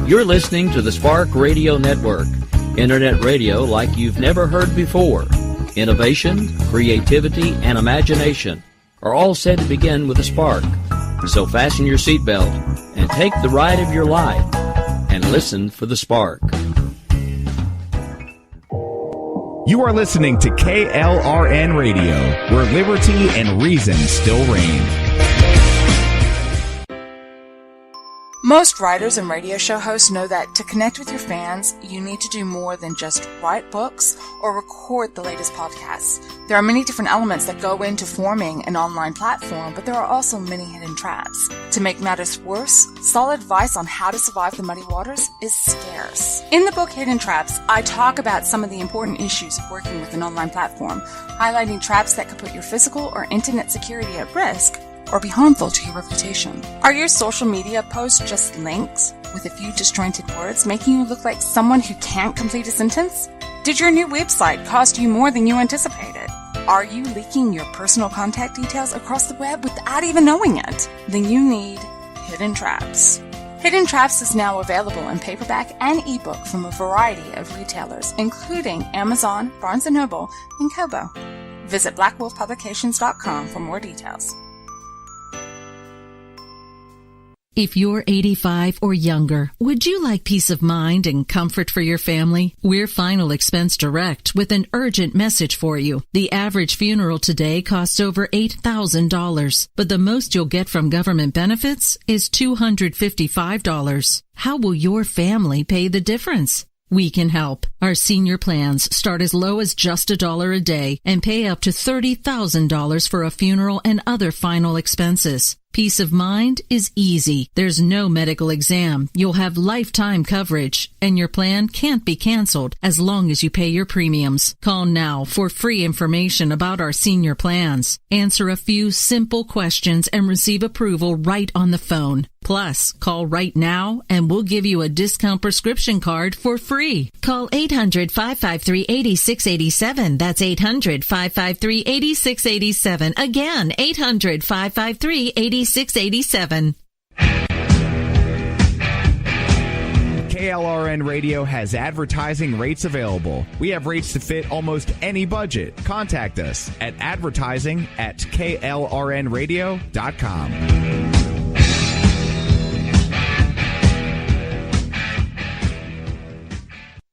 You're listening to the Spark Radio Network, internet radio like you've never heard before. Innovation, creativity, and imagination are all said to begin with a spark. So fasten your seatbelt and take the ride of your life and listen for the spark. You are listening to KLRN Radio, where liberty and reason still reign. Most writers and radio show hosts know that to connect with your fans, you need to do more than just write books or record the latest podcasts. There are many different elements that go into forming an online platform, but there are also many hidden traps. To make matters worse, solid advice on how to survive the muddy waters is scarce. In the book Hidden Traps, I talk about some of the important issues of working with an online platform, highlighting traps that could put your physical or internet security at risk or be harmful to your reputation. Are your social media posts just links with a few disjointed words, making you look like someone who can't complete a sentence? Did your new website cost you more than you anticipated? Are you leaking your personal contact details across the web without even knowing it? Then you need Hidden Traps. Hidden Traps is now available in paperback and ebook from a variety of retailers, including Amazon, Barnes & Noble, and Kobo. Visit blackwolfpublications.com for more details. If you're 85 or younger, would you like peace of mind and comfort for your family? We're Final Expense Direct with an urgent message for you. The average funeral today costs over $8,000, but the most you'll get from government benefits is $255. How will your family pay the difference? We can help. Our senior plans start as low as just $1 a day and pay up to $30,000 for a funeral and other final expenses. Peace of mind is easy. There's no medical exam. You'll have lifetime coverage, and your plan can't be canceled as long as you pay your premiums. Call now for free information about our senior plans. Answer a few simple questions and receive approval right on the phone. Plus, call right now and we'll give you a discount prescription card for free. Call 800-553-8687. That's 800-553-8687. Again, 800-553-8687. KLRN Radio has advertising rates available. We have rates to fit almost any budget. Contact us at advertising@klrnradio.com.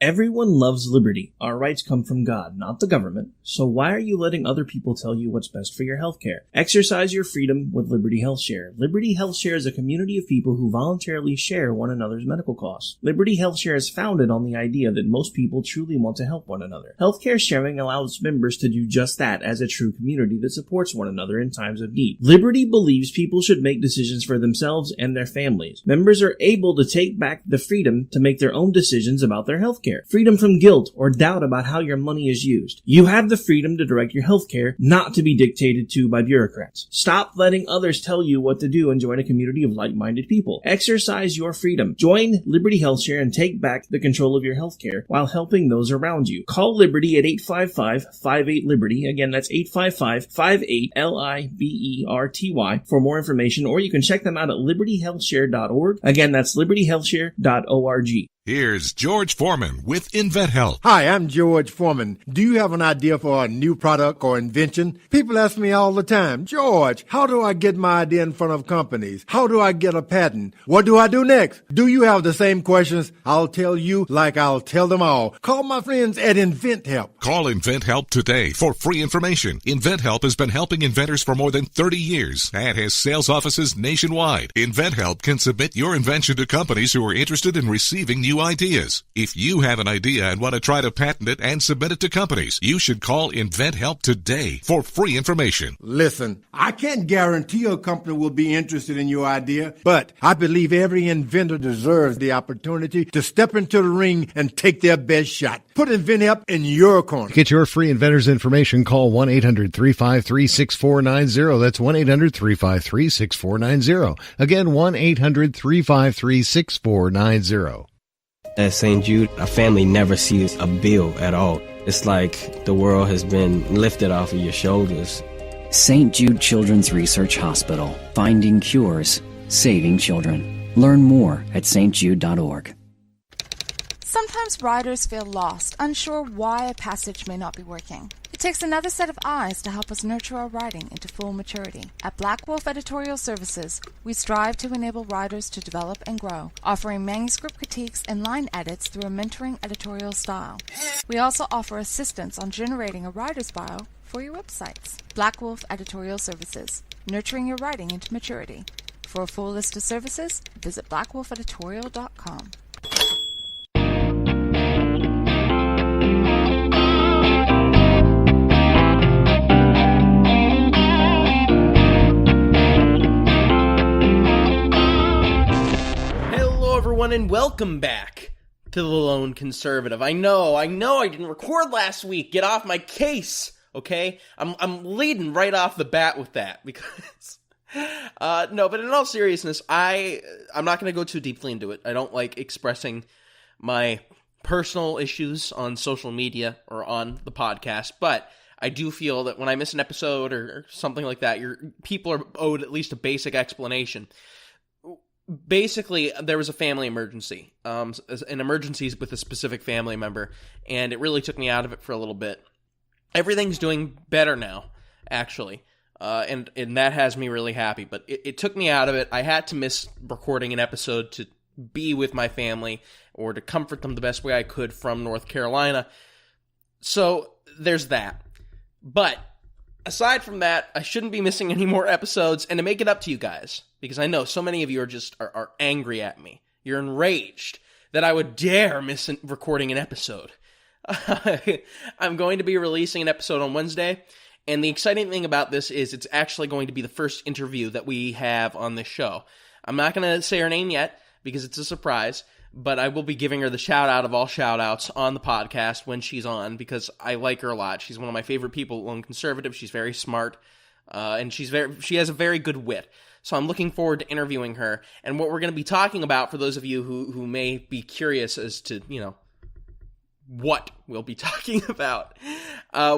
Everyone loves liberty. Our rights come from God, not the government. So why are you letting other people tell you what's best for your health care? Exercise your freedom with Liberty Health Share. Liberty Health Share is a community of people who voluntarily share one another's medical costs. Liberty Health Share is founded on the idea that most people truly want to help one another. Healthcare sharing allows members to do just that as a true community that supports one another in times of need. Liberty believes people should make decisions for themselves and their families. Members are able to take back the freedom to make their own decisions about their health care. Freedom from guilt or doubt about how your money is used. You have the freedom to direct your health care, not to be dictated to by bureaucrats. Stop letting others tell you what to do and join a community of like-minded people. Exercise your freedom. Join Liberty Health Share and take back the control of your health care while helping those around you. Call Liberty at 855-58-LIBERTY. Again, that's 855-58-LIBERTY for more information, or you can check them out at libertyhealthshare.org. Again, that's libertyhealthshare.org. Here's George Foreman with InventHelp. Hi, I'm George Foreman. Do you have an idea for a new product or invention? People ask me all the time, George, how do I get my idea in front of companies? How do I get a patent? What do I do next? Do you have the same questions? I'll tell you like I'll tell them all. Call my friends at InventHelp. Call InventHelp today for free information. InventHelp has been helping inventors for more than 30 years and has sales offices nationwide. InventHelp can submit your invention to companies who are interested in receiving new ideas. If you have an idea and want to try to patent it and submit it to companies, you should call InventHelp today for free information. Listen, I can't guarantee a company will be interested in your idea, but I believe every inventor deserves the opportunity to step into the ring and take their best shot. Put InventHelp in your corner. To get your free inventor's information, call 1-800-353-6490. That's 1-800-353-6490. Again, 1-800-353-6490. At St. Jude, a family never sees a bill at all. It's like the world has been lifted off of your shoulders. St. Jude Children's Research Hospital. Finding cures. Saving children. Learn more at stjude.org. Sometimes writers feel lost, unsure why a passage may not be working. It takes another set of eyes to help us nurture our writing into full maturity. At Black Wolf Editorial Services, we strive to enable writers to develop and grow, offering manuscript critiques and line edits through a mentoring editorial style. We also offer assistance on generating a writer's bio for your websites. Black Wolf Editorial Services, nurturing your writing into maturity. For a full list of services, visit blackwolfeditorial.com. And welcome back to the Lone Conservative. I know I didn't record last week. Get off my case, okay? I'm leading right off the bat with that because no, but in all seriousness, I'm not going to go too deeply into it. I don't like expressing my personal issues on social media or on the podcast, but I do feel that when I miss an episode or something like that, people are owed at least a basic explanation. Basically, there was a family emergency, an emergency with a specific family member, and it really took me out of it for a little bit. Everything's doing better now, actually, and that has me really happy, but it took me out of it. I had to miss recording an episode to be with my family or to comfort them the best way I could from North Carolina, so there's that. But aside from that, I shouldn't be missing any more episodes, and to make it up to you guys, because I know so many of you are angry at me. You're enraged that I would dare miss recording an episode. I'm going to be releasing an episode on Wednesday, and the exciting thing about this is it's actually going to be the first interview that we have on this show. I'm not going to say her name yet, because it's a surprise, but I will be giving her the shout-out of all shout-outs on the podcast when she's on, because I like her a lot. She's one of my favorite people, Lone Conservative. She's very smart, and she has a very good wit. So I'm looking forward to interviewing her, and what we're going to be talking about, for those of you who may be curious as to, what we'll be talking about,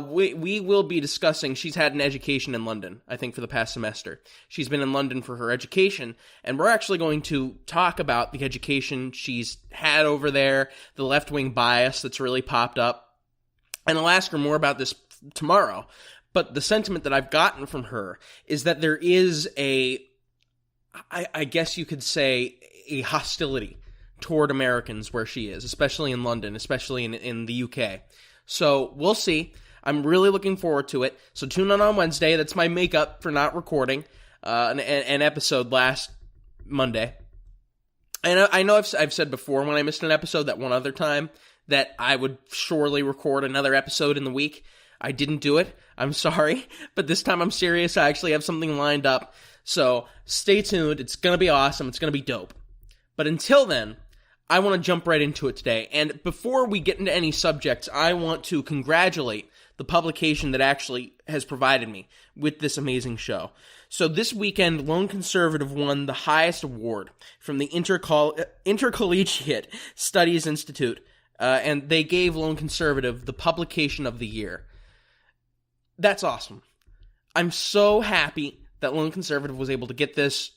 we will be discussing, she's had an education in London, I think, for the past semester. She's been in London for her education, and we're actually going to talk about the education she's had over there, the left-wing bias that's really popped up, and I'll ask her more about this tomorrow. But the sentiment that I've gotten from her is that there is I guess you could say, a hostility toward Americans where she is, especially in London, especially in the UK. So we'll see. I'm really looking forward to it. So tune in on Wednesday. That's my makeup for not recording an episode last Monday. And I know I've said before when I missed an episode that one other time that I would surely record another episode in the week. I didn't do it. I'm sorry. But this time I'm serious. I actually have something lined up. So stay tuned. It's going to be awesome. It's going to be dope. But until then, I want to jump right into it today. And before we get into any subjects, I want to congratulate the publication that actually has provided me with this amazing show. So this weekend, Lone Conservative won the highest award from the Intercollegiate Studies Institute, and they gave Lone Conservative the Publication of the Year. That's awesome. I'm so happy that Lone Conservative was able to get this.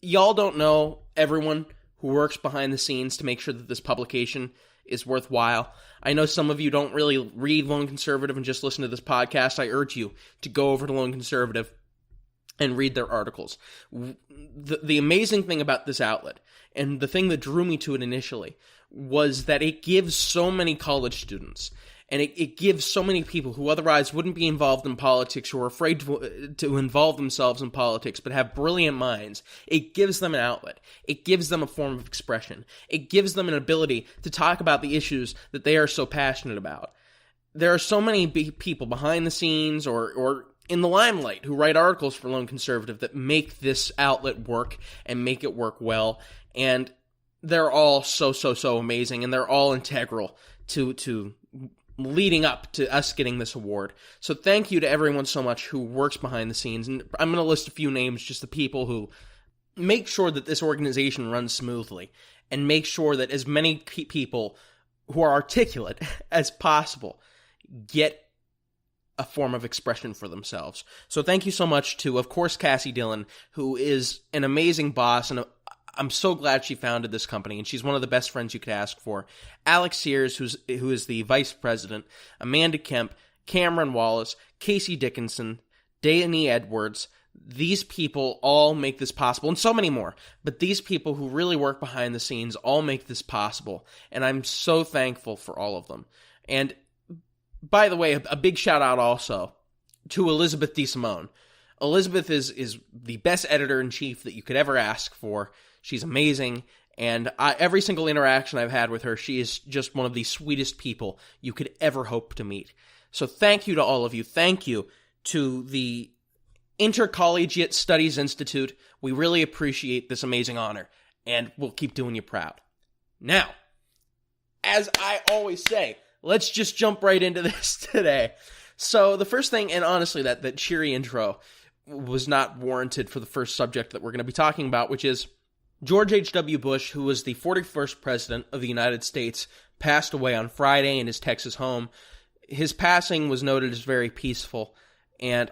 Y'all don't know everyone who works behind the scenes to make sure that this publication is worthwhile. I know some of you don't really read Lone Conservative and just listen to this podcast. I urge you to go over to Lone Conservative and read their articles. The amazing thing about this outlet, and the thing that drew me to it initially, was that it gives so many college students, and it gives so many people who otherwise wouldn't be involved in politics, who are afraid to involve themselves in politics, but have brilliant minds. It gives them an outlet. It gives them a form of expression. It gives them an ability to talk about the issues that they are so passionate about. There are so many people behind the scenes or in the limelight who write articles for Lone Conservative that make this outlet work and make it work well, and they're all so amazing, and they're all integral to leading up to us getting this award. So thank you to everyone so much who works behind the scenes. And I'm going to list a few names, just the people who make sure that this organization runs smoothly and make sure that as many people who are articulate as possible get a form of expression for themselves. So thank you so much to, of course, Cassie Dillon, who is an amazing boss and I'm so glad she founded this company, and she's one of the best friends you could ask for. Alex Sears, who is the vice president, Amanda Kemp, Cameron Wallace, Casey Dickinson, Danny Edwards. These people all make this possible, and so many more. But these people who really work behind the scenes all make this possible, and I'm so thankful for all of them. And by the way, a big shout out also to Elizabeth DeSimone. Elizabeth is the best editor-in-chief that you could ever ask for. She's amazing, and every single interaction I've had with her, she is just one of the sweetest people you could ever hope to meet. So thank you to all of you. Thank you to the Intercollegiate Studies Institute. We really appreciate this amazing honor, and we'll keep doing you proud. Now, as I always say, let's just jump right into this today. So the first thing, and honestly, that cheery intro was not warranted for the first subject that we're going to be talking about, which is George H.W. Bush, who was the 41st president of the United States, passed away on Friday in his Texas home. His passing was noted as very peaceful, and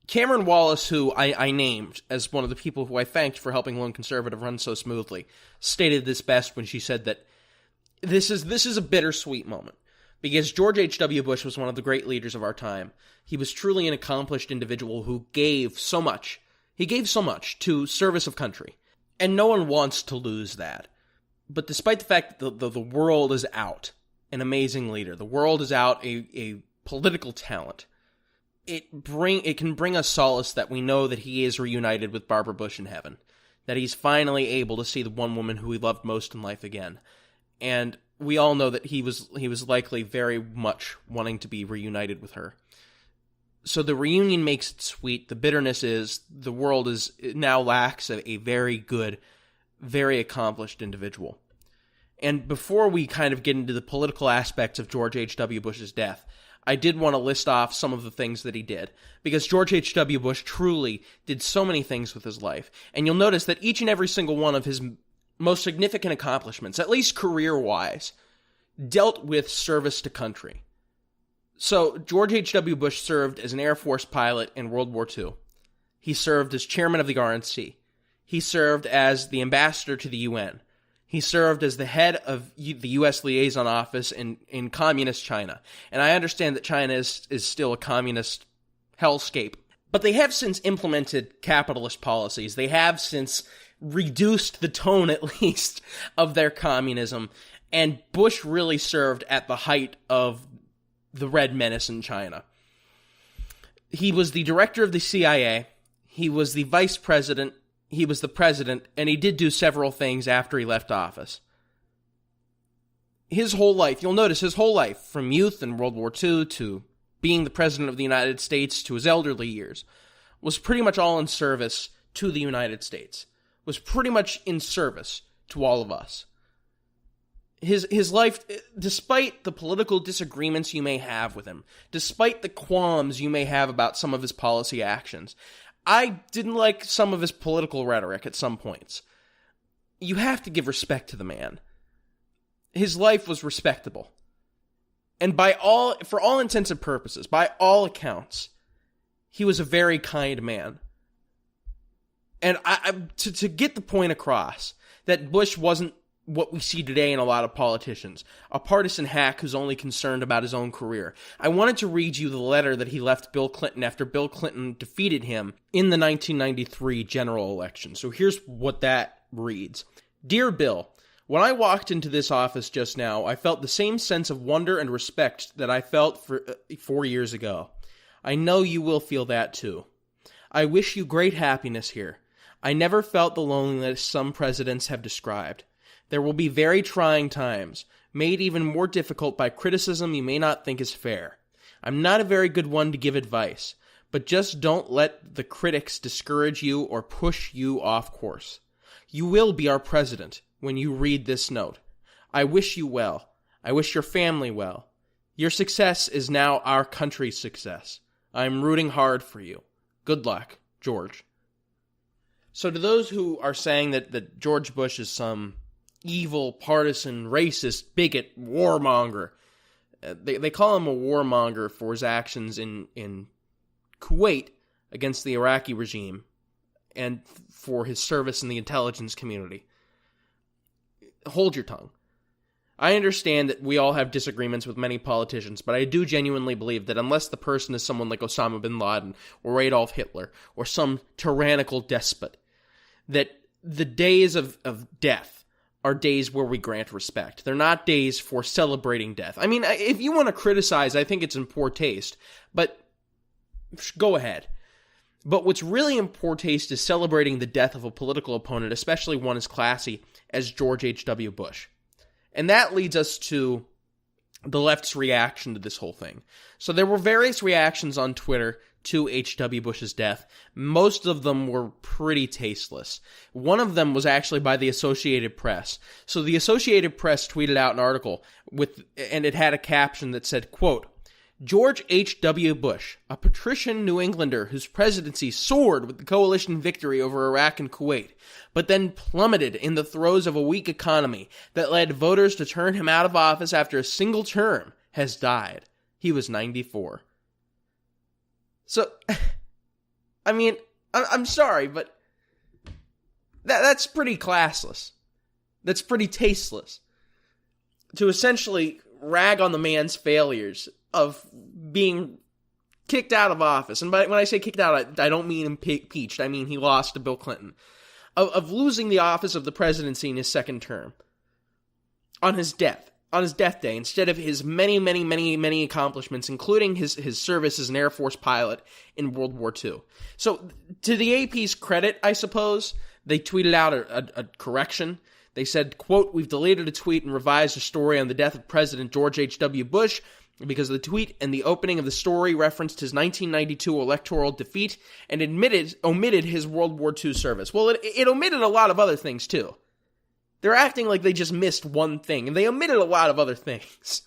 Cameron Wallace, who I named as one of the people who I thanked for helping Lone Conservative run so smoothly, stated this best when she said that this is a bittersweet moment, because George H.W. Bush was one of the great leaders of our time. He was truly an accomplished individual who gave so much. He gave so much to service of country, and no one wants to lose that. But despite the fact that the world is out an amazing leader, the world is out a political talent, it can bring us solace that we know that he is reunited with Barbara Bush in heaven, that he's finally able to see the one woman who he loved most in life again. And we all know that he was likely very much wanting to be reunited with her. So the reunion makes it sweet. The bitterness is the world now lacks a very good, very accomplished individual. And before we kind of get into the political aspects of George H.W. Bush's death, I did want to list off some of the things that he did, because George H.W. Bush truly did so many things with his life. And you'll notice that each and every single one of his most significant accomplishments, at least career-wise, dealt with service to country. So, George H.W. Bush served as an Air Force pilot in World War II. He served as chairman of the RNC. He served as the ambassador to the UN. He served as the head of the U.S. liaison office in communist China. And I understand that China is still a communist hellscape. But they have since implemented capitalist policies. They have since reduced the tone, at least, of their communism. And Bush really served at the height of the Red Menace in China. He was the director of the CIA. He was the vice president. He was the president, and he did do several things after he left office. His whole life, you'll notice his whole life, from youth in World War II to being the president of the United States to his elderly years, was pretty much all in service to the United States, was pretty much in service to all of us. His life, despite the political disagreements you may have with him, despite the qualms you may have about some of his policy actions, I didn't like some of his political rhetoric at some points. You have to give respect to the man. His life was respectable. And for all intents and purposes, by all accounts, he was a very kind man. And to get the point across that Bush wasn't what we see today in a lot of politicians, a partisan hack who's only concerned about his own career, I wanted to read you the letter that he left Bill Clinton after Bill Clinton defeated him in the 1993 general election. So here's what that reads. Dear Bill, when I walked into this office just now, I felt the same sense of wonder and respect that I felt 4 years ago. I know you will feel that too. I wish you great happiness here. I never felt the loneliness some presidents have described. There will be very trying times, made even more difficult by criticism you may not think is fair. I'm not a very good one to give advice, but just don't let the critics discourage you or push you off course. You will be our president when you read this note. I wish you well. I wish your family well. Your success is now our country's success. I am rooting hard for you. Good luck, George. So to those who are saying that George Bush is some evil, partisan, racist, bigot, warmonger. They call him a warmonger for his actions in Kuwait against the Iraqi regime. and for his service in the intelligence community. Hold your tongue. I understand that we all have disagreements with many politicians, but I do genuinely believe that unless the person is someone like Osama bin Laden or Adolf Hitler or some tyrannical despot, that the days of death are days where we grant respect. They're not days for celebrating death. I mean, if you want to criticize, I think it's in poor taste, but go ahead. But what's really in poor taste is celebrating the death of a political opponent, especially one as classy as George H.W. Bush. And that leads us to the left's reaction to this whole thing. So there were various reactions on Twitter to H.W. Bush's death. Most of them were pretty tasteless. One of them was actually by the Associated Press. So the Associated Press tweeted out an article and it had a caption that said, quote, George H.W. Bush, a patrician New Englander whose presidency soared with the coalition victory over Iraq and Kuwait, but then plummeted in the throes of a weak economy that led voters to turn him out of office after a single term, has died. He was 94. So, I mean, I'm sorry, but that's pretty classless. That's pretty tasteless. To essentially rag on the man's failures of being kicked out of office. And when I say kicked out, I don't mean impeached. I mean he lost to Bill Clinton. Of losing the office of the presidency in his second term. On his death day, instead of his many accomplishments, including his service as an Air Force pilot in World War II. So, to the AP's credit, I suppose, they tweeted out a correction. They said, quote, we've deleted a tweet and revised a story on the death of President George H.W. Bush because the tweet and the opening of the story referenced his 1992 electoral defeat and omitted his World War II service. Well, it omitted a lot of other things, too. They're acting like they just missed one thing, and they omitted a lot of other things.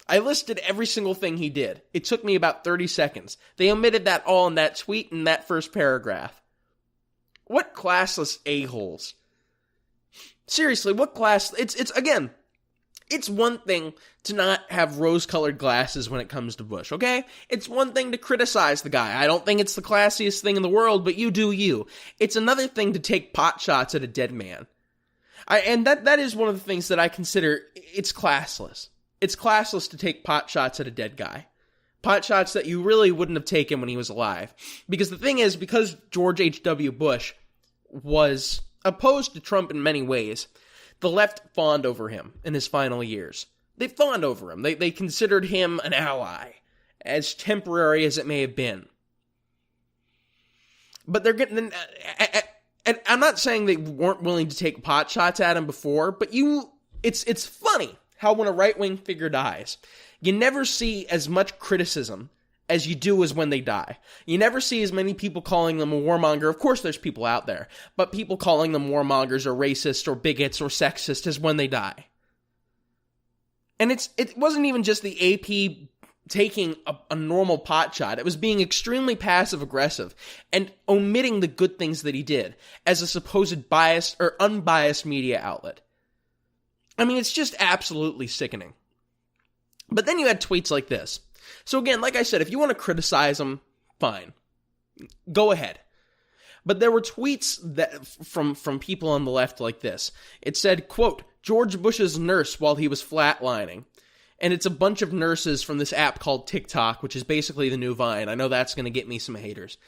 I listed every single thing he did. It took me about 30 seconds. They omitted that all in that tweet and that first paragraph. What classless a-holes. Seriously, what class... It's one thing to not have rose-colored glasses when it comes to Bush, okay? It's one thing to criticize the guy. I don't think it's the classiest thing in the world, but you do you. It's another thing to take pot shots at a dead man. And that is one of the things that I consider, it's classless. It's classless to take pot shots at a dead guy. Pot shots that you really wouldn't have taken when he was alive. Because the thing is, because George H.W. Bush was opposed to Trump in many ways, the left fawned over him in his final years. They fawned over him. They considered him an ally, as temporary as it may have been. But they're getting... And I'm not saying they weren't willing to take pot shots at him before, but it's funny how when a right-wing figure dies, you never see as much criticism as you do as when they die. You never see as many people calling them a warmonger. Of course there's people out there, but people calling them warmongers or racist or bigots or sexist as when they die. And it wasn't even just the AP taking a normal pot shot. It was being extremely passive-aggressive and omitting the good things that he did as a supposed biased or unbiased media outlet. I mean, it's just absolutely sickening. But then you had tweets like this. So again, like I said, if you want to criticize him, fine. Go ahead. But there were tweets that from people on the left like this. It said, quote, George Bush's nurse while he was flatlining. And it's a bunch of nurses from this app called TikTok, which is basically the new Vine. I know that's going to get me some haters.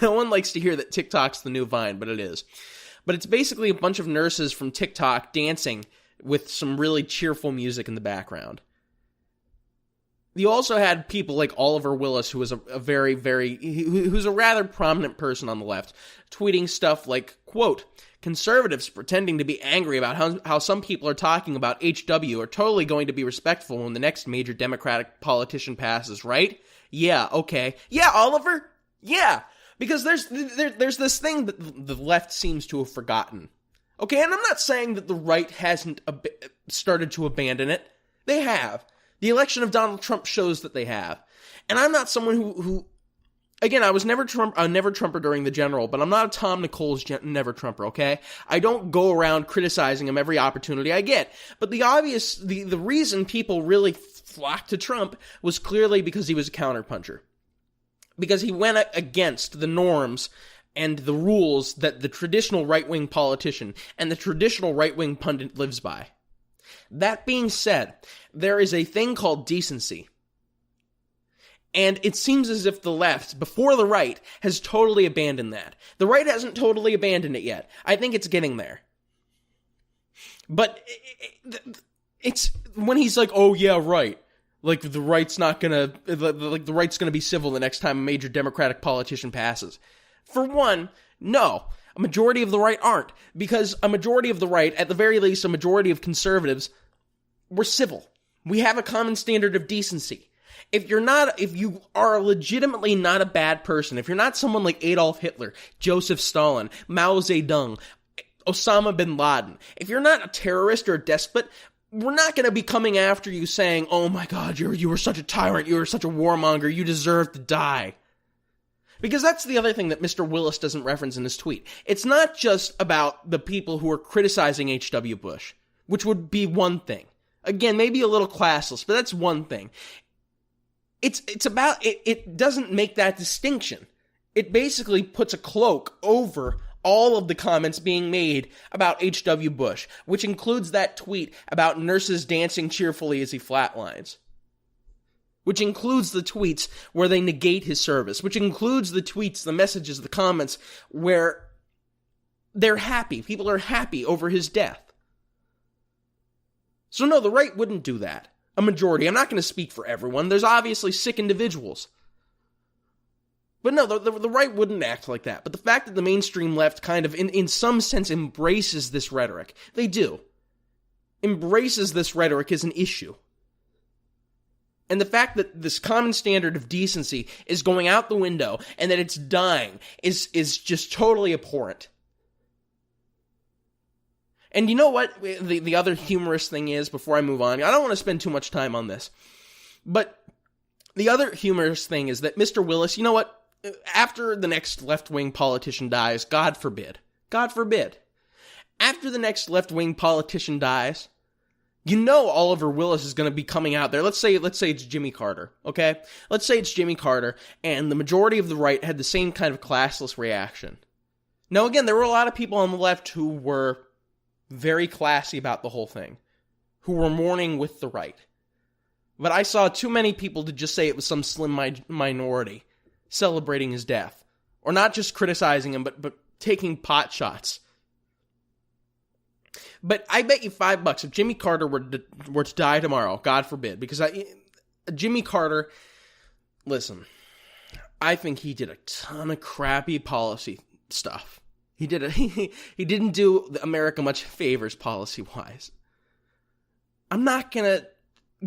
No one likes to hear that TikTok's the new Vine, but it is. But it's basically a bunch of nurses from TikTok dancing with some really cheerful music in the background. You also had people like Oliver Willis, who was who's a rather prominent person on the left, tweeting stuff like, quote, conservatives pretending to be angry about how some people are talking about HW are totally going to be respectful when the next major Democratic politician passes, right? Yeah, okay. Yeah, Oliver? Yeah. Because there's this thing that the left seems to have forgotten. Okay, and I'm not saying that the right hasn't started to abandon it. They have. The election of Donald Trump shows that they have. And I'm not someone who again, I was never Trumper during the general, but I'm not a Tom Nichols never Trumper, okay? I don't go around criticizing him every opportunity I get. But the reason people really flocked to Trump was clearly because he was a counterpuncher. Because he went against the norms and the rules that the traditional right-wing politician and the traditional right-wing pundit lives by. That being said, there is a thing called decency. And it seems as if the left, before the right, has totally abandoned that. The right hasn't totally abandoned it yet. I think it's getting there. But it's when he's like, oh yeah, right. Like the right's gonna be civil the next time a major Democratic politician passes. For one, no. A majority of the right aren't. Because a majority of the right, at the very least a majority of conservatives, were civil. We have a common standard of decency. If you are legitimately not a bad person, if you're not someone like Adolf Hitler, Joseph Stalin, Mao Zedong, Osama bin Laden, if you're not a terrorist or a despot, we're not going to be coming after you saying, oh my god, you were such a tyrant, you were such a warmonger, you deserve to die. Because that's the other thing that Mr. Willis doesn't reference in his tweet. It's not just about the people who are criticizing H.W. Bush, which would be one thing. Again, maybe a little classless, but that's one thing. It's about, it doesn't make that distinction. It basically puts a cloak over all of the comments being made about H.W. Bush, which includes that tweet about nurses dancing cheerfully as he flatlines. Which includes the tweets where they negate his service. Which includes the tweets, the messages, the comments where they're happy. People are happy over his death. So no, the right wouldn't do that. A majority. I'm not going to speak for everyone. There's obviously sick individuals. But no, the right wouldn't act like that. But the fact that the mainstream left kind of, in some sense, embraces this rhetoric. They do. Embraces this rhetoric is an issue. And the fact that this common standard of decency is going out the window and that it's dying is just totally abhorrent. And you know what the other humorous thing is, before I move on? I don't want to spend too much time on this. But the other humorous thing is that Mr. Willis, you know what? After the next left-wing politician dies, God forbid, after the next left-wing politician dies, you know Oliver Willis is going to be coming out there. Let's say it's Jimmy Carter, okay? Let's say it's Jimmy Carter, and the majority of the right had the same kind of classless reaction. Now, again, there were a lot of people on the left who were very classy about the whole thing, who were mourning with the right. But I saw too many people to just say it was some slim minority celebrating his death. Or not just criticizing him, but taking pot shots. But I bet you $5 if Jimmy Carter were to die tomorrow, God forbid, because Jimmy Carter, listen, I think he did a ton of crappy policy stuff. He didn't do America much favors policy-wise. I'm not gonna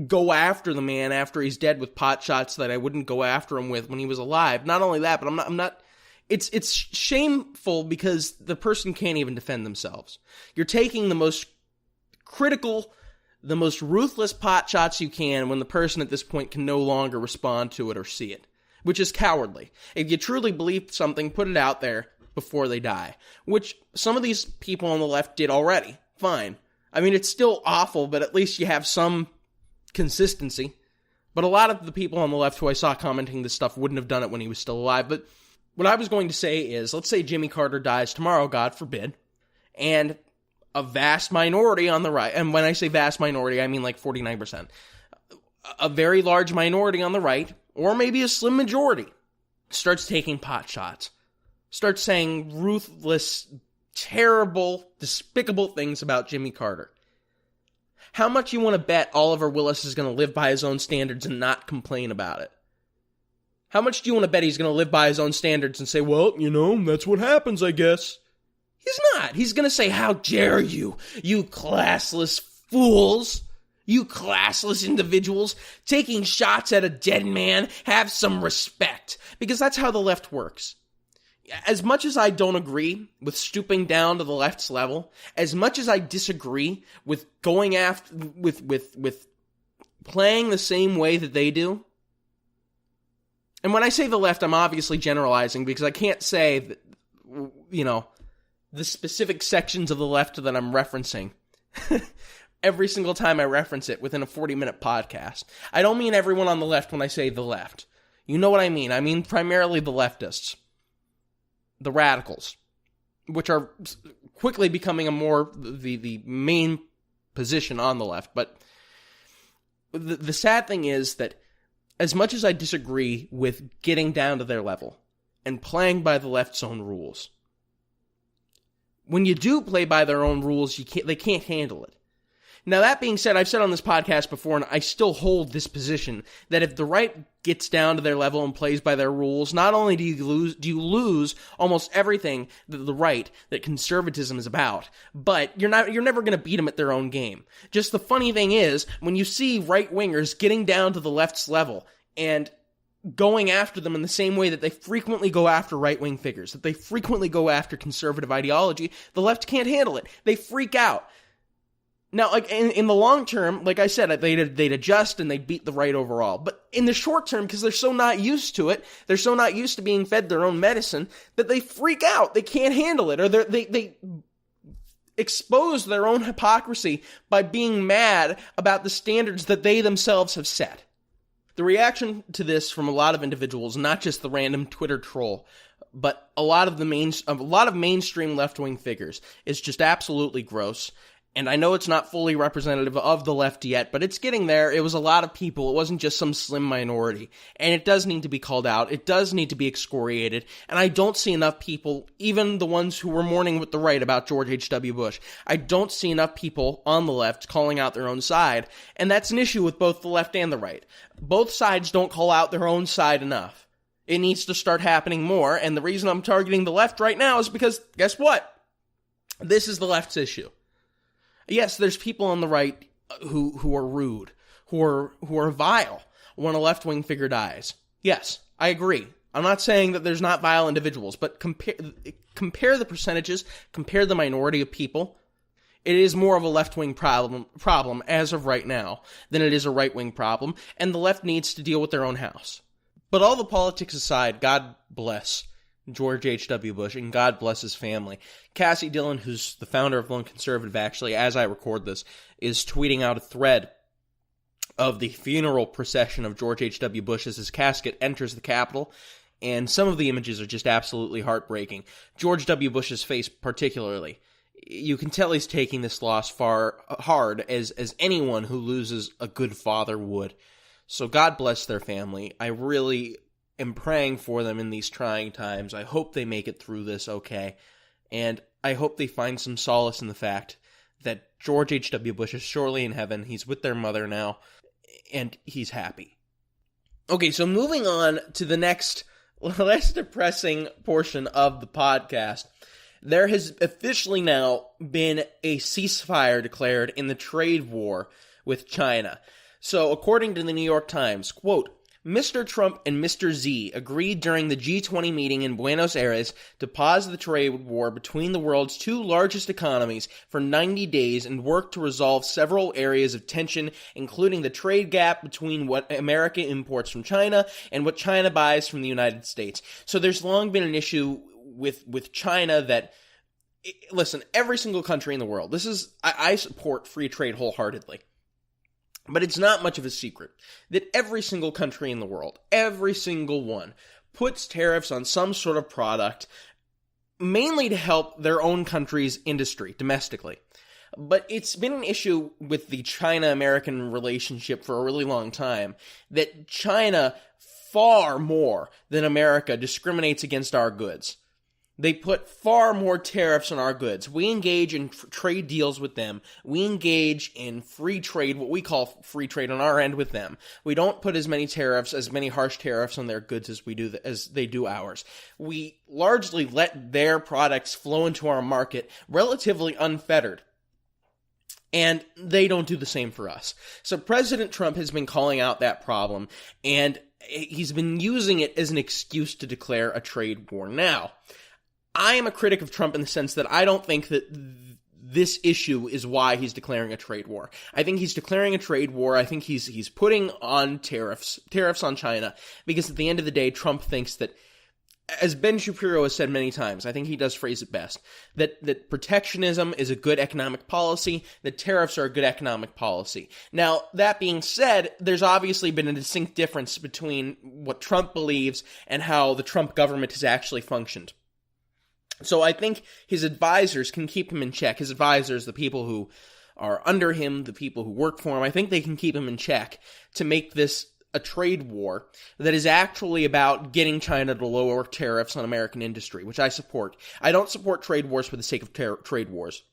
go after the man after he's dead with pot shots that I wouldn't go after him with when he was alive. Not only that, but I'm not. It's shameful because the person can't even defend themselves. You're taking the most critical, the most ruthless pot shots you can when the person at this point can no longer respond to it or see it, which is cowardly. If you truly believe something, put it out there before they die, which some of these people on the left did already. Fine. I mean, it's still awful, but at least you have some consistency. But a lot of the people on the left who I saw commenting this stuff wouldn't have done it when he was still alive. But what I was going to say is, let's say Jimmy Carter dies tomorrow, God forbid, and a vast minority on the right, and when I say vast minority, I mean like 49%, a very large minority on the right, or maybe a slim majority, starts taking pot shots. Starts saying ruthless, terrible, despicable things about Jimmy Carter. How much you want to bet Oliver Willis is going to live by his own standards and not complain about it? How much do you want to bet he's going to live by his own standards and say, well, you know, that's what happens, I guess? He's not. He's going to say, how dare you, you classless fools, you classless individuals, taking shots at a dead man, have some respect. Because that's how the left works. As much as I don't agree with stooping down to the left's level, as much as I disagree with going after, with playing the same way that they do, and when I say the left, I'm obviously generalizing because I can't say that, you know, the specific sections of the left that I'm referencing every single time I reference it within a 40-minute podcast. I don't mean everyone on the left when I say the left. You know what I mean. I mean primarily the leftists. the radicals, which are quickly becoming the main position on the left. But the sad thing is that as much as I disagree with getting down to their level and playing by the left's own rules, when you do play by their own rules, they can't handle it. Now, that being said, I've said on this podcast before, and I still hold this position, that if the right gets down to their level and plays by their rules, not only do you lose almost everything that conservatism is about, but you're never going to beat them at their own game. Just the funny thing is, when you see right-wingers getting down to the left's level and going after them in the same way that they frequently go after right-wing figures, that they frequently go after conservative ideology, the left can't handle it. They freak out. Now, like, in the long term, like I said, they'd adjust and they'd beat the right overall. But in the short term, because they're so not used to it, they're so not used to being fed their own medicine, that they freak out. They can't handle it, or they expose their own hypocrisy by being mad about the standards that they themselves have set. The reaction to this from a lot of individuals, not just the random Twitter troll, but a lot of mainstream left-wing figures, is just absolutely gross. And I know it's not fully representative of the left yet, but it's getting there. It was a lot of people. It wasn't just some slim minority. And it does need to be called out. It does need to be excoriated. And I don't see enough people, even the ones who were mourning with the right about George H.W. Bush, I don't see enough people on the left calling out their own side. And that's an issue with both the left and the right. Both sides don't call out their own side enough. It needs to start happening more. And the reason I'm targeting the left right now is because, guess what? This is the left's issue. Yes, there's people on the right who are rude, who are vile when a left-wing figure dies. Yes, I agree. I'm not saying that there's not vile individuals, but compare the percentages, compare the minority of people. It is more of a left-wing problem as of right now than it is a right-wing problem, and the left needs to deal with their own house. But all the politics aside, God bless George H.W. Bush, and God bless his family. Cassie Dillon, who's the founder of Lone Conservative, actually, as I record this, is tweeting out a thread of the funeral procession of George H.W. Bush as his casket enters the Capitol, and some of the images are just absolutely heartbreaking. George W. Bush's face particularly. You can tell he's taking this loss far hard, as anyone who loses a good father would. So God bless their family. I really am praying for them in these trying times. I hope they make it through this okay, and I hope they find some solace in the fact that George H.W. Bush is surely in heaven. He's with their mother now, and he's happy. Okay, so moving on to the next, less depressing portion of the podcast. There has officially now been a ceasefire declared in the trade war with China. So, according to the New York Times, quote, Mr. Trump and Mr. Xi agreed during the G20 meeting in Buenos Aires to pause the trade war between the world's two largest economies for 90 days and work to resolve several areas of tension, including the trade gap between what America imports from China and what China buys from the United States. So there's long been an issue with China that, listen, every single country in the world, I support free trade wholeheartedly. But it's not much of a secret that every single country in the world, every single one, puts tariffs on some sort of product, mainly to help their own country's industry, domestically. But it's been an issue with the China-American relationship for a really long time, that China, far more than America, discriminates against our goods. They put far more tariffs on our goods. We engage in trade deals with them. We engage in free trade, what we call free trade on our end with them. We don't put as many harsh tariffs on their goods as they do ours. We largely let their products flow into our market relatively unfettered. And they don't do the same for us. So President Trump has been calling out that problem, and he's been using it as an excuse to declare a trade war. Now, I am a critic of Trump in the sense that I don't think that this issue is why he's declaring a trade war. I think he's declaring a trade war. I think he's putting on tariffs on China, because at the end of the day, Trump thinks that, as Ben Shapiro has said many times, I think he does phrase it best, that protectionism is a good economic policy, that tariffs are a good economic policy. Now, that being said, there's obviously been a distinct difference between what Trump believes and how the Trump government has actually functioned. So I think his advisors can keep him in check. His advisors, the people who are under him, the people who work for him, I think they can keep him in check to make this a trade war that is actually about getting China to lower tariffs on American industry, which I support. I don't support trade wars for the sake of trade wars.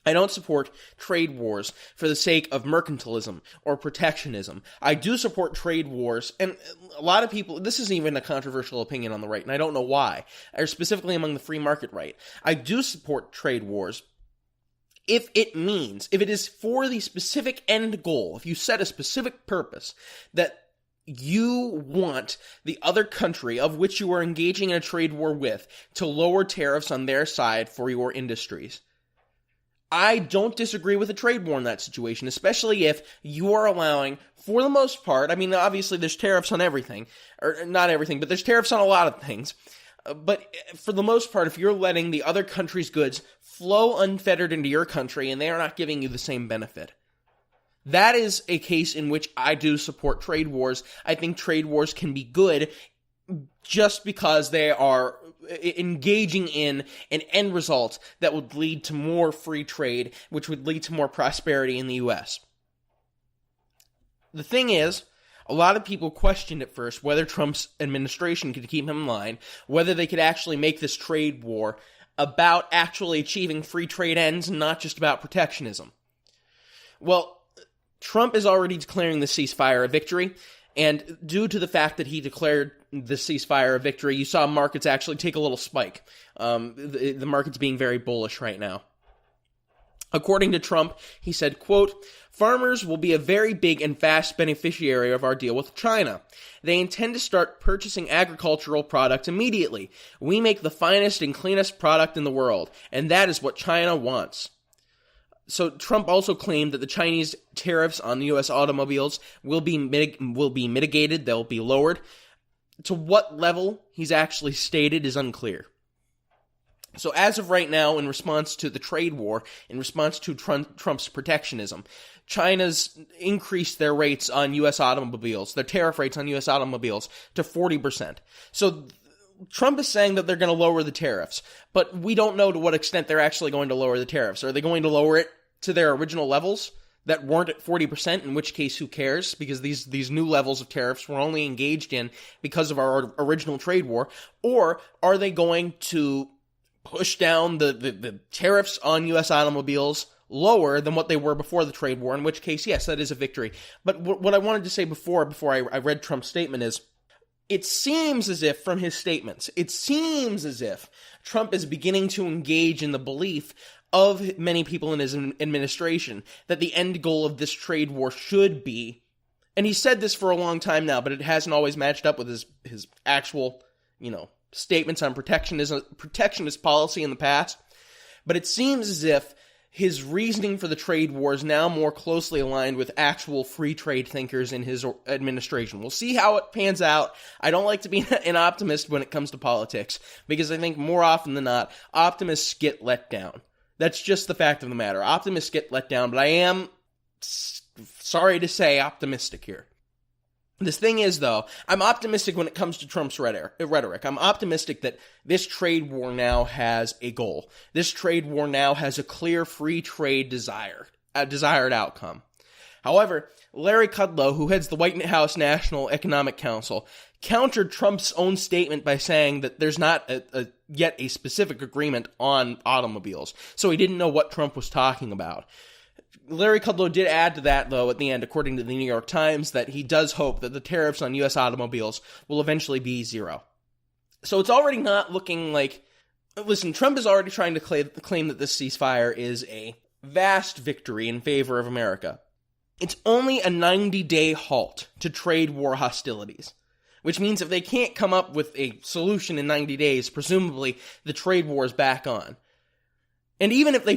I don't support trade wars for the sake of mercantilism or protectionism. I do support trade wars, and a lot of people, this isn't even a controversial opinion on the right, and I don't know why, or specifically among the free market right. I do support trade wars if it is for the specific end goal, if you set a specific purpose that you want the other country of which you are engaging in a trade war with to lower tariffs on their side for your industries. I don't disagree with a trade war in that situation, especially if you are allowing, for the most part, I mean, obviously there's tariffs on everything, or not everything, but there's tariffs on a lot of things. But for the most part, if you're letting the other country's goods flow unfettered into your country and they are not giving you the same benefit, that is a case in which I do support trade wars. I think trade wars can be good just because they are engaging in an end result that would lead to more free trade, which would lead to more prosperity in the U.S. The thing is, a lot of people questioned at first whether Trump's administration could keep him in line, whether they could actually make this trade war about actually achieving free trade ends and not just about protectionism. Well, Trump is already declaring the ceasefire a victory, and due to the fact that he declared the ceasefire a victory, you saw markets actually take a little spike. The market's being very bullish right now. According to Trump, he said, quote, "Farmers will be a very big and fast beneficiary of our deal with China. They intend to start purchasing agricultural products immediately. We make the finest and cleanest product in the world, and that is what China wants." So Trump also claimed that the Chinese tariffs on U.S. automobiles will be mitigated, they'll be lowered. To what level he's actually stated is unclear. So as of right now, in response to the trade war, in response to Trump's protectionism, China's increased their rates on U.S. automobiles, their tariff rates on U.S. automobiles, to 40%. So Trump is saying that they're going to lower the tariffs, but we don't know to what extent they're actually going to lower the tariffs. Are they going to lower it to their original levels that weren't at 40%, in which case who cares, because these new levels of tariffs were only engaged in because of our original trade war? Or are they going to push down the tariffs on U.S. automobiles lower than what they were before the trade war, in which case, yes, that is a victory. But what I wanted to say before I read Trump's statement is, it seems as if, from his statements, Trump is beginning to engage in the belief of many people in his administration that the end goal of this trade war should be, and he said this for a long time now, but it hasn't always matched up with his actual, statements on protectionist policy in the past, but it seems as if his reasoning for the trade war is now more closely aligned with actual free trade thinkers in his administration. We'll see how it pans out. I don't like to be an optimist when it comes to politics, because I think more often than not, optimists get let down. That's just the fact of the matter. Optimists get let down, but I am, sorry to say, optimistic here. This thing is, though, I'm optimistic when it comes to Trump's rhetoric. I'm optimistic that this trade war now has a goal. This trade war now has a clear free trade desired outcome. However, Larry Kudlow, who heads the White House National Economic Council, countered Trump's own statement by saying that there's not yet a specific agreement on automobiles, so he didn't know what Trump was talking about. Larry Kudlow did add to that, though, at the end, according to the New York Times, that he does hope that the tariffs on U.S. automobiles will eventually be zero. So it's already not looking like... Listen, Trump is already trying to claim that this ceasefire is a vast victory in favor of America. It's only a 90-day halt to trade war hostilities, which means if they can't come up with a solution in 90 days, presumably the trade war is back on. And even if they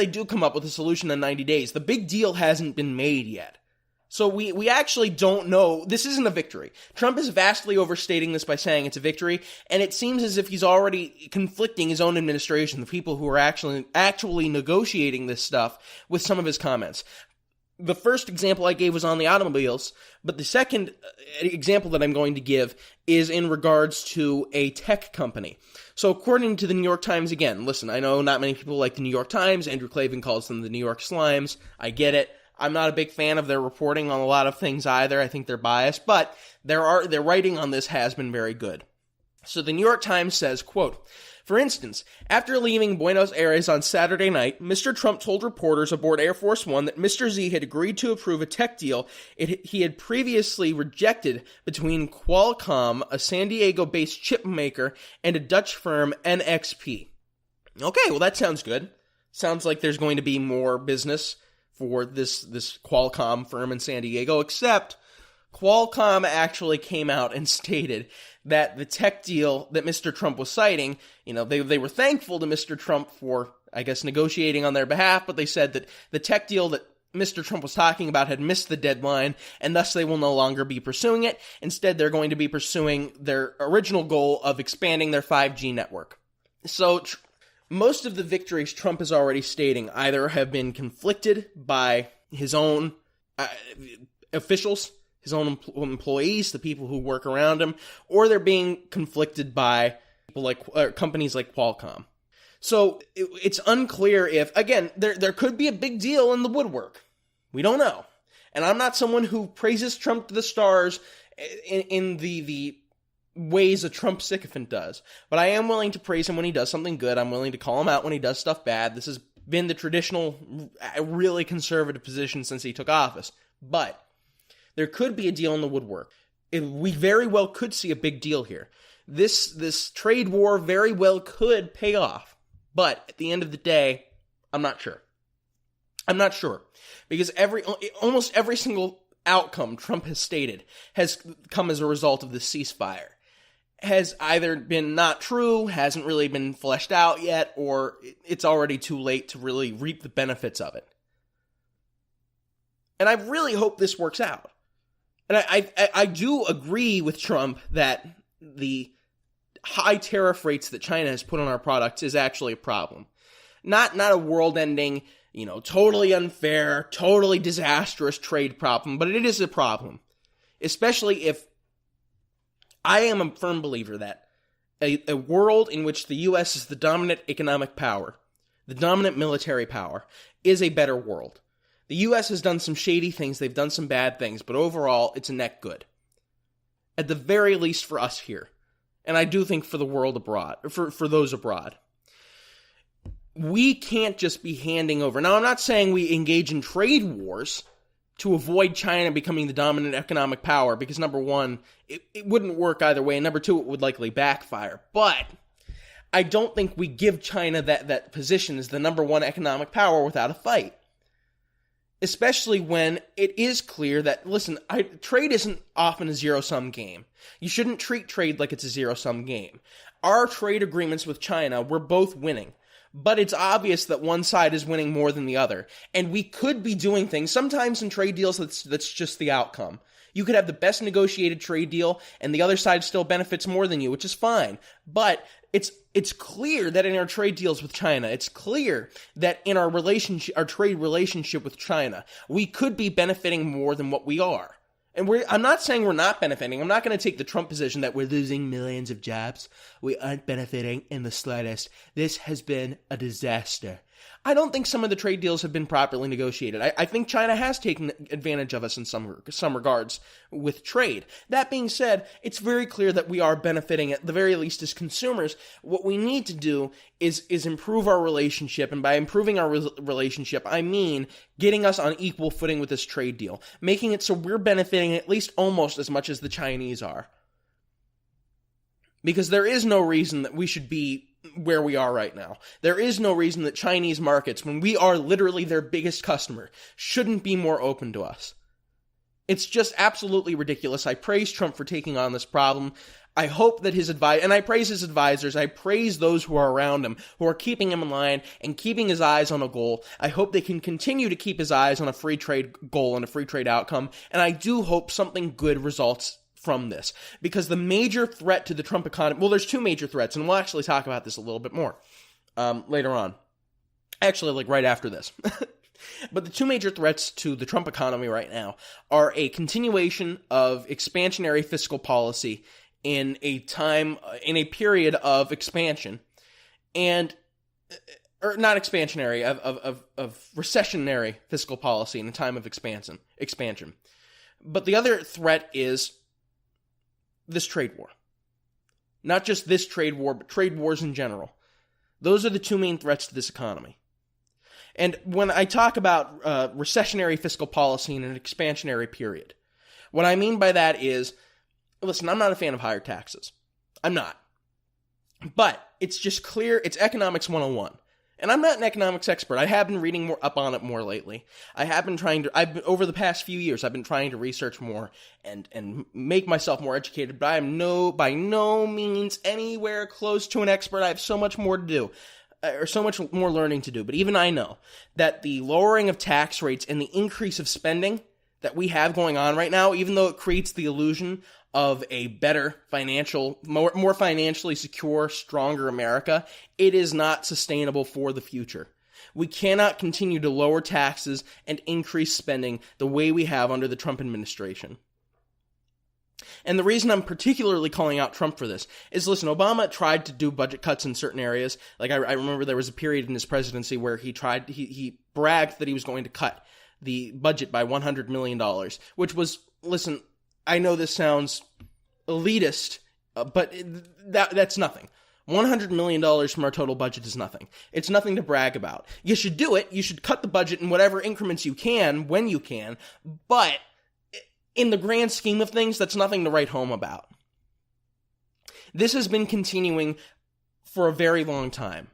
do come up with a solution in 90 days, the big deal hasn't been made yet. So we actually don't know. This isn't a victory. Trump is vastly overstating this by saying it's a victory, and it seems as if he's already conflicting his own administration, the people who are actually negotiating this stuff, with some of his comments. the first example I gave was on the automobiles, but the second example that I'm going to give is in regards to a tech company. So according to the New York Times, again, listen, I know not many people like the New York Times. Andrew Klavan calls them the New York Slimes. I get it. I'm not a big fan of their reporting on a lot of things either. I think they're biased, but their writing on this has been very good. So the New York Times says, quote, "For instance, after leaving Buenos Aires on Saturday night, Mr. Trump told reporters aboard Air Force One that Mr. Xi had agreed to approve a tech deal he had previously rejected between Qualcomm, a San Diego-based chip maker, and a Dutch firm, NXP. Okay, well that sounds good. Sounds like there's going to be more business for this Qualcomm firm in San Diego, except Qualcomm actually came out and stated that the tech deal that Mr. Trump was citing, they were thankful to Mr. Trump for, I guess, negotiating on their behalf, but they said that the tech deal that Mr. Trump was talking about had missed the deadline, and thus they will no longer be pursuing it. Instead, they're going to be pursuing their original goal of expanding their 5G network. So, most of the victories Trump is already stating either have been conflicted by his own officials, his own employees, the people who work around him, or they're being conflicted by people like companies like Qualcomm. So it's unclear if, again, there could be a big deal in the woodwork. We don't know. And I'm not someone who praises Trump to the stars in the ways a Trump sycophant does. But I am willing to praise him when he does something good. I'm willing to call him out when he does stuff bad. This has been the traditional, really conservative position since he took office. But there could be a deal in the woodwork. We very well could see a big deal here. This trade war very well could pay off. But at the end of the day, I'm not sure. I'm not sure. Because almost every single outcome Trump has stated has come as a result of this ceasefire. Has either been not true, hasn't really been fleshed out yet, or it's already too late to really reap the benefits of it. And I really hope this works out. And I do agree with Trump that the high tariff rates that China has put on our products is actually a problem. Not a world-ending, totally unfair, totally disastrous trade problem, but it is a problem. Especially if I am a firm believer that a world in which the U.S. is the dominant economic power, the dominant military power, is a better world. The U.S. has done some shady things, they've done some bad things, but overall, it's a net good. At the very least for us here. And I do think for the world abroad, for those abroad. We can't just be handing over. Now, I'm not saying we engage in trade wars to avoid China becoming the dominant economic power, because number one, it wouldn't work either way, and number two, it would likely backfire. But I don't think we give China that position as the number one economic power without a fight. Especially when it is clear that, listen, trade isn't often a zero-sum game. You shouldn't treat trade like it's a zero-sum game. Our trade agreements with China, we're both winning. But it's obvious that one side is winning more than the other. And we could be doing things, sometimes in trade deals, that's just the outcome. You could have the best negotiated trade deal, and the other side still benefits more than you, which is fine. But it's clear that in our trade deals with China, it's clear that in our trade relationship with China, we could be benefiting more than what we are. And I'm not saying we're not benefiting. I'm not going to take the Trump position that we're losing millions of jobs. We aren't benefiting in the slightest. This has been a disaster. I don't think some of the trade deals have been properly negotiated. I think China has taken advantage of us in some regards with trade. That being said, it's very clear that we are benefiting at the very least as consumers. What we need to do is improve our relationship, and by improving our relationship, I mean getting us on equal footing with this trade deal, making it so we're benefiting at least almost as much as the Chinese are. Because there is no reason that we should be where we are right now. There is no reason that Chinese markets, when we are literally their biggest customer, shouldn't be more open to us. It's just absolutely ridiculous. I praise Trump for taking on this problem. I hope that and I praise his advisors. I praise those who are around him, who are keeping him in line and keeping his eyes on a goal. I hope they can continue to keep his eyes on a free trade goal and a free trade outcome. And I do hope something good results from this, because the major threat to the Trump economy, well, there's two major threats, and we'll actually talk about this a little bit more later on. Actually, like right after this. But the two major threats to the Trump economy right now are a continuation of expansionary fiscal policy in a period of expansion, or not expansionary, of recessionary fiscal policy in a time of expansion. But the other threat is this trade war. Not just this trade war, but trade wars in general. Those are the two main threats to this economy. And when I talk about recessionary fiscal policy in an expansionary period, what I mean by that is, listen, I'm not a fan of higher taxes. I'm not. But it's just clear, it's economics 101. And I'm not an economics expert. I have been reading more up on it more lately. Over the past few years, I've been trying to research more and make myself more educated, but I am by no means anywhere close to an expert. I have so much more to do, or so much more learning to do. But even I know that the lowering of tax rates and the increase of spending that we have going on right now, even though it creates the illusion of a better more financially secure, stronger America, it is not sustainable for the future. We cannot continue to lower taxes and increase spending the way we have under the Trump administration. And the reason I'm particularly calling out Trump for this is, listen, Obama tried to do budget cuts in certain areas. Like, I remember there was a period in his presidency where he bragged that he was going to cut the budget by $100 million, which was, listen, I know this sounds elitist, but that's nothing. $100 million from our total budget is nothing. It's nothing to brag about. You should do it. You should cut the budget in whatever increments you can, when you can, but in the grand scheme of things, that's nothing to write home about. This has been continuing for a very long time.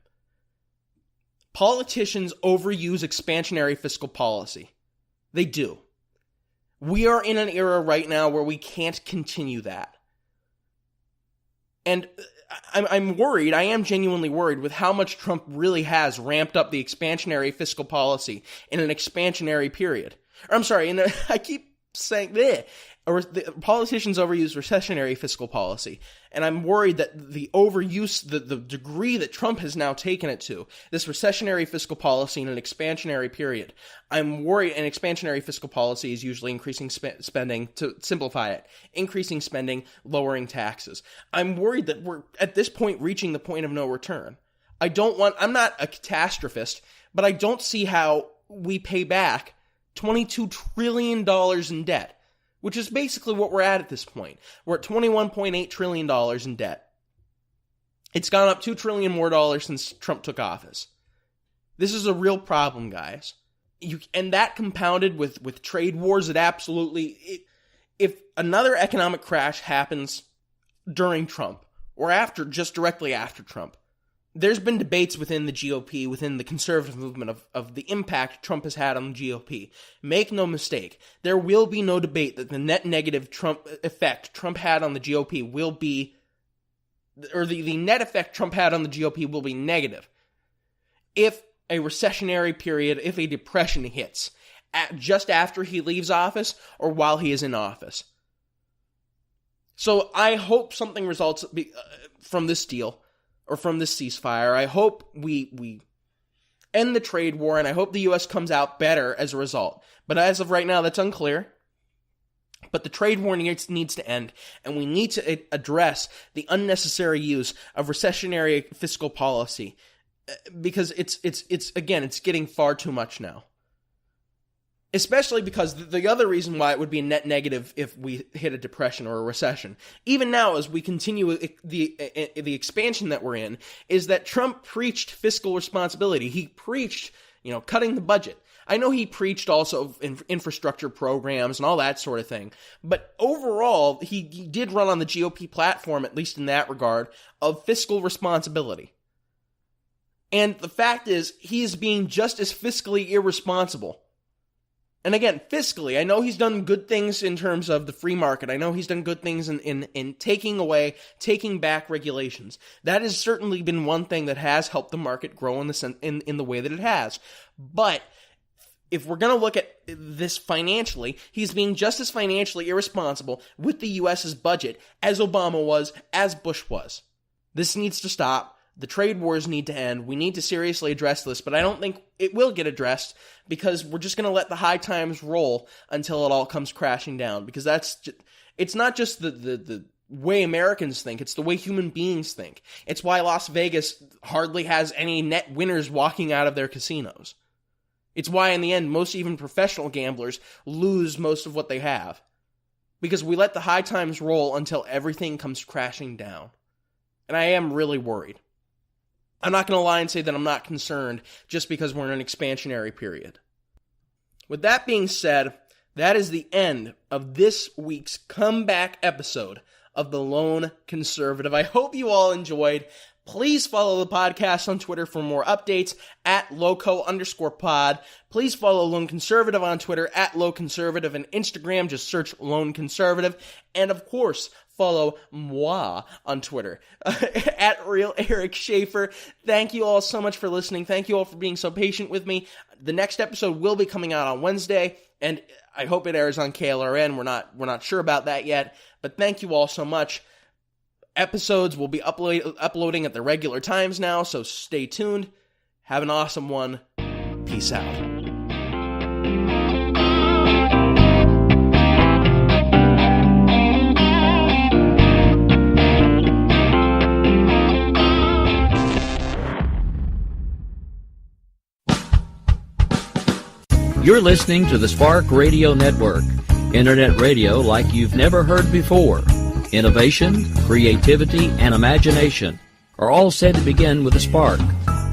Politicians overuse expansionary fiscal policy. They do. We are in an era right now where we can't continue that. And I'm worried, I am genuinely worried with how much Trump really has ramped up the expansionary fiscal policy in an expansionary period. I keep saying this. The politicians overuse recessionary fiscal policy, and I'm worried that the overuse, the degree that Trump has now taken it to, this recessionary fiscal policy in an expansionary period, I'm worried, and expansionary fiscal policy is usually increasing spending, to simplify it, increasing spending, lowering taxes. I'm worried that we're, at this point, reaching the point of no return. I'm not a catastrophist, but I don't see how we pay back $22 trillion in debt, which is basically what we're at this point. We're at $21.8 trillion in debt. It's gone up $2 trillion more since Trump took office. This is a real problem, guys. And that compounded with trade wars, if another economic crash happens during Trump, or just directly after Trump, there's been debates within the GOP, within the conservative movement of the impact Trump has had on the GOP. Make no mistake, there will be no debate that the net negative effect Trump had on the GOP will be, or the net effect Trump had on the GOP will be negative. If a recessionary period, if a depression hits, just after he leaves office or while he is in office. So I hope something results from this deal, or from this ceasefire. I hope we end the trade war, and I hope the U.S. comes out better as a result. But as of right now, that's unclear. But the trade war needs to end, and we need to address the unnecessary use of recessionary fiscal policy, because it's getting far too much now. Especially because the other reason why it would be a net negative if we hit a depression or a recession, even now as we continue the expansion that we're in, is that Trump preached fiscal responsibility. He preached, cutting the budget. I know he preached also infrastructure programs and all that sort of thing, but overall, he did run on the GOP platform, at least in that regard, of fiscal responsibility. And the fact is, he is being just as fiscally irresponsible. And again, fiscally, I know he's done good things in terms of the free market. I know he's done good things in taking back regulations. That has certainly been one thing that has helped the market grow in the way that it has. But if we're going to look at this financially, he's being just as financially irresponsible with the U.S.'s budget as Obama was, as Bush was. This needs to stop. The trade wars need to end. We need to seriously address this, but I don't think it will get addressed because we're just going to let the high times roll until it all comes crashing down. Because it's not just the way Americans think, it's the way human beings think. It's why Las Vegas hardly has any net winners walking out of their casinos. It's why in the end, most even professional gamblers lose most of what they have. Because we let the high times roll until everything comes crashing down. And I am really worried. I'm not going to lie and say that I'm not concerned just because we're in an expansionary period. With that being said, that is the end of this week's comeback episode of the Lone Conservative. I hope you all enjoyed. Please follow the podcast on Twitter for more updates at @loco_pod. Please follow Lone Conservative on Twitter at @LoConservative and Instagram. Just search Lone Conservative. And of course, follow moi on Twitter at @RealEricSchaefer. Thank you all so much for listening. Thank you all for being so patient with me. The next episode will be coming out on Wednesday, and I hope it airs on KLRN. We're not sure about that yet, but thank you all so much. Episodes will be uploading at the regular times now, so stay tuned. Have an awesome one. Peace out. You're listening to the Spark Radio Network, internet radio like you've never heard before. Innovation, creativity, and imagination are all said to begin with a spark.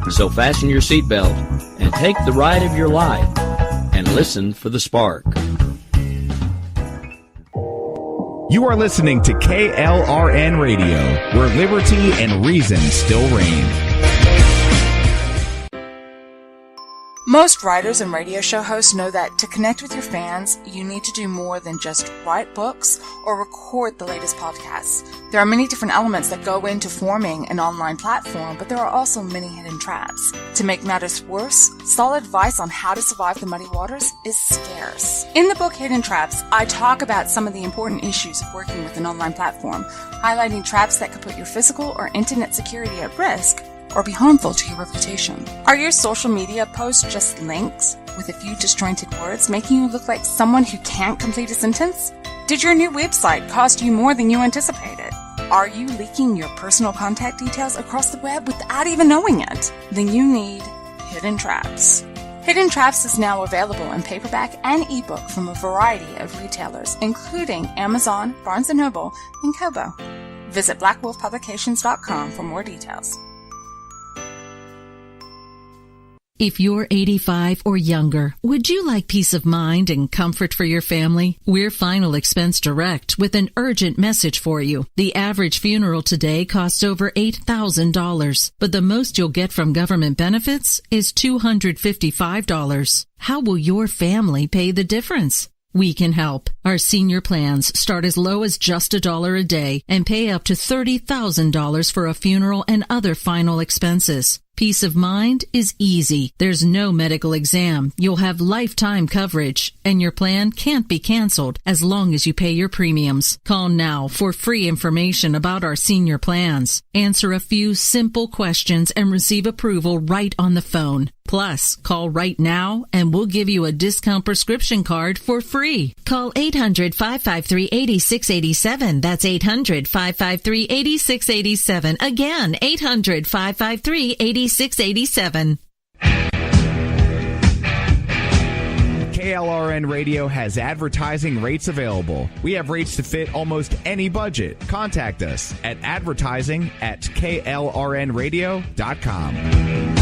So fasten your seatbelt and take the ride of your life and listen for the spark. You are listening to KLRN Radio, where liberty and reason still reign. Most writers and radio show hosts know that to connect with your fans, you need to do more than just write books or record the latest podcasts. There are many different elements that go into forming an online platform, but there are also many hidden traps. To make matters worse, solid advice on how to survive the muddy waters is scarce. In the book Hidden Traps, I talk about some of the important issues of working with an online platform, highlighting traps that could put your physical or internet security at risk or be harmful to your reputation. Are your social media posts just links with a few disjointed words, making you look like someone who can't complete a sentence? Did your new website cost you more than you anticipated? Are you leaking your personal contact details across the web without even knowing it? Then you need Hidden Traps. Hidden Traps is now available in paperback and ebook from a variety of retailers, including Amazon, Barnes & Noble, and Kobo. Visit blackwolfpublications.com for more details. If you're 85 or younger, would you like peace of mind and comfort for your family? We're Final Expense Direct with an urgent message for you. The average funeral today costs over $8,000, but the most you'll get from government benefits is $255. How will your family pay the difference? We can help. Our senior plans start as low as just $1 a day and pay up to $30,000 for a funeral and other final expenses. Peace of mind is easy. There's no medical exam. You'll have lifetime coverage, and your plan can't be canceled as long as you pay your premiums. Call now for free information about our senior plans. Answer a few simple questions and receive approval right on the phone. Plus, call right now and we'll give you a discount prescription card for free. Call 800-553-8687. That's 800-553-8687. Again, 800-553-8687. KLRN Radio has advertising rates available. We have rates to fit almost any budget. Contact us at advertising@klrnradio.com.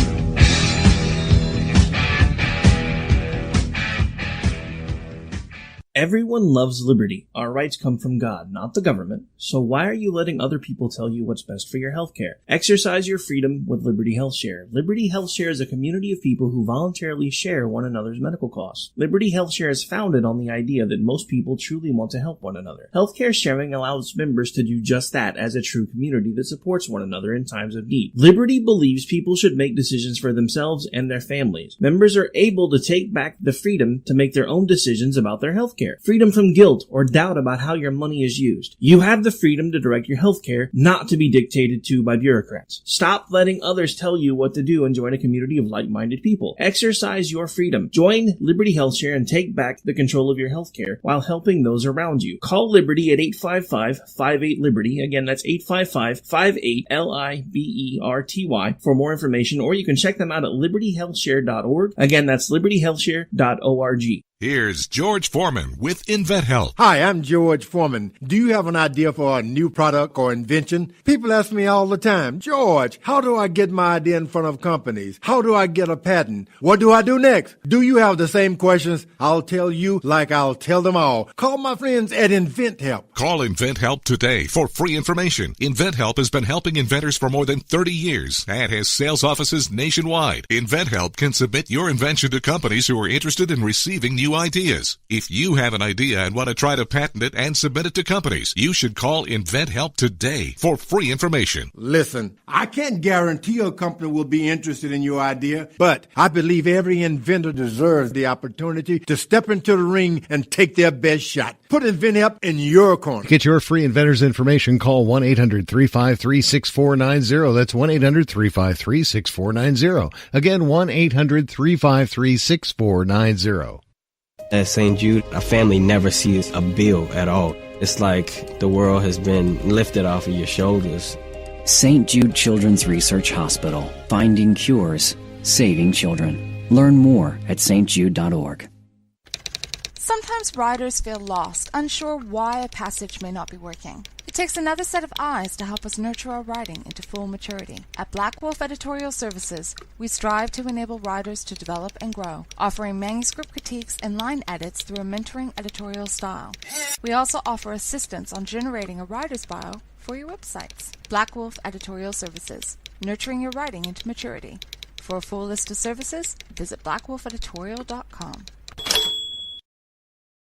Everyone loves liberty. Our rights come from God, not the government. So why are you letting other people tell you what's best for your healthcare? Exercise your freedom with Liberty Health Share. Liberty Health Share is a community of people who voluntarily share one another's medical costs. Liberty Health Share is founded on the idea that most people truly want to help one another. Healthcare sharing allows members to do just that as a true community that supports one another in times of need. Liberty believes people should make decisions for themselves and their families. Members are able to take back the freedom to make their own decisions about their healthcare. healthcare, freedom from guilt or doubt about how your money is used. You have the freedom to direct your healthcare, not to be dictated to by bureaucrats. Stop letting others tell you what to do and join a community of like-minded people. Exercise your freedom. Join Liberty HealthShare and take back the control of your healthcare while helping those around you. Call Liberty at 855-58-LIBERTY. Again, that's 855-58-LIBERTY for more information, or you can check them out at libertyhealthshare.org. Again, that's libertyhealthshare.org. Here's George Foreman with InventHelp. Hi, I'm George Foreman. Do you have an idea for a new product or invention? People ask me all the time, George, how do I get my idea in front of companies? How do I get a patent? What do I do next? Do you have the same questions? I'll tell you like I'll tell them all. Call my friends at InventHelp. Call InventHelp today for free information. InventHelp has been helping inventors for more than 30 years and has sales offices nationwide. InventHelp can submit your invention to companies who are interested in receiving new ideas. If you have an idea and want to try to patent it and submit it to companies, you should call InventHelp today for free information. Listen, I can't guarantee a company will be interested in your idea, but I believe every inventor deserves the opportunity to step into the ring and take their best shot. Put InventHelp in your corner. To get your free inventor's information, call 1-800-353-6490. That's 1-800-353-6490. Again, 1-800-353-6490. At St. Jude, a family never sees a bill at all. It's like the world has been lifted off of your shoulders. St. Jude Children's Research Hospital. Finding cures. Saving children. Learn more at stjude.org. Sometimes writers feel lost, unsure why a passage may not be working. It takes another set of eyes to help us nurture our writing into full maturity. At Black Wolf Editorial Services, we strive to enable writers to develop and grow, offering manuscript critiques and line edits through a mentoring editorial style. We also offer assistance on generating a writer's bio for your websites. Black Wolf Editorial Services, nurturing your writing into maturity. For a full list of services, visit blackwolfeditorial.com.